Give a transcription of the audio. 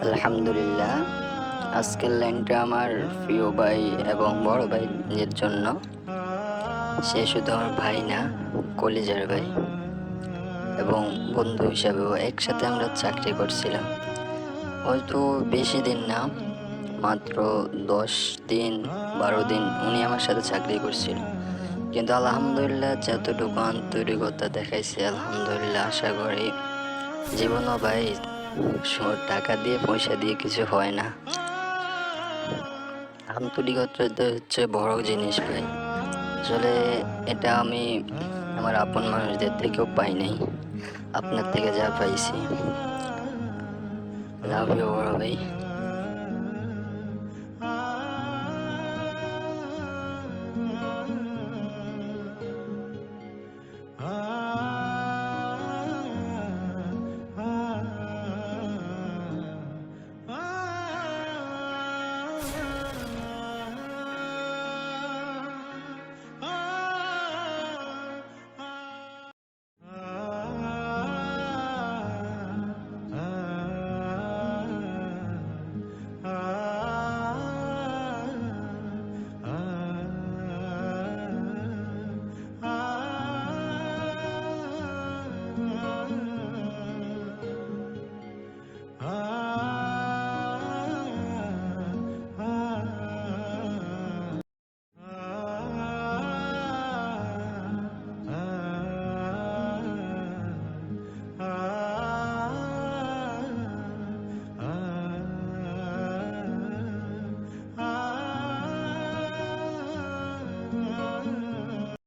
আলহামদুলিল্লাহ। আজকের লাইনটা আমার প্রিয় ভাই এবং বড় ভাইয়ের জন্য। সে শুধু আমার ভাই না, কলিজার ভাই এবং বন্ধু হিসাবেও। একসাথে আমরা চাকরি করছিলাম, হয়তো বেশি দিন না, মাত্র 10 দিন 12 দিন উনি আমার সাথে চাকরি করছিল। কিন্তু আলহামদুলিল্লাহ যতটুকু আন্তরিকতা দেখাইছে, আলহামদুলিল্লাহ আশা করি জীবনও ভাই টাকা দিয়ে পয়সা দিয়ে কিছু হয় না। আন্তরিকতা হচ্ছে বড় জিনিস ভাই। আসলে এটা আমি আমার আপন মানুষদের থেকেও পাই নাই, আপনার থেকে যা পাইছি। লাভ ইউ বড় ভাই।